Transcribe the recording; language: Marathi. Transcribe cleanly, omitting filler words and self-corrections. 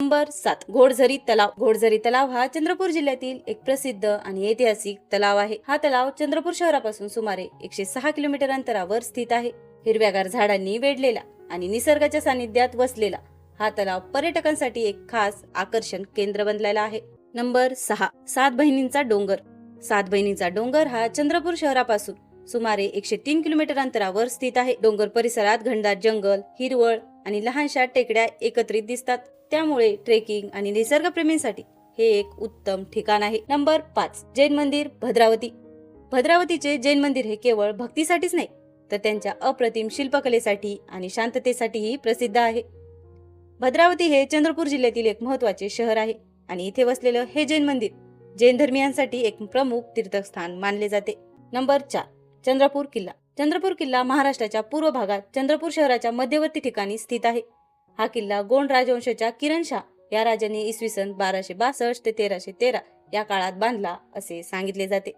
नंबर 7 घोडझरी तलाव. घोडझरी तलाव हा चंद्रपूर जिल्ह्यातील एक प्रसिद्ध आणि ऐतिहासिक तलाव आहे. हा तलाव चंद्रपूर शहरापासून सुमारे 106 किलोमीटर अंतरावर स्थित आहे. हिरव्यागार झाडांनी वेढलेला आणि निसर्गाच्या सानिध्यात वसलेला हा तलाव पर्यटकांसाठी एक खास आकर्षण केंद्र बनलेला आहे. नंबर 6 सात बहिणींचा डोंगर. सात बहिणींचा डोंगर हा चंद्रपूर शहरापासून सुमारे 103 किलोमीटर अंतरावर स्थित आहे. डोंगर परिसरात घनदाट जंगल, हिरवळ आणि लहानशा टेकड्या एकत्रित दिसतात. त्यामुळे ट्रेकिंग आणि निसर्गप्रेमींसाठी हे एक उत्तम ठिकाण आहे. नंबर 5 जैन मंदिर भद्रावती. भद्रावतीचे जैन मंदिर हे केवळ भक्तीसाठीच नाही तर त्यांच्या अप्रतिम शिल्पकलेसाठी आणि शांततेसाठीही प्रसिद्ध आहे. भद्रावती हे चंद्रपूर जिल्ह्यातील एक महत्त्वाचे शहर आहे आणि इथे वसलेलं हे जैन मंदिर जैन धर्मियांसाठी एक प्रमुख तीर्थस्थान मानले जाते. नंबर 4 चंद्रपूर किल्ला. चंद्रपूर किल्ला महाराष्ट्राच्या पूर्व भागात चंद्रपूर शहराच्या मध्यवर्ती ठिकाणी स्थित आहे. हा किल्ला गोंड राजवंशाच्या किरणशाह या राजांनी इसवी सन 1262 ते 1313 या काळात बांधला असे सांगितले जाते.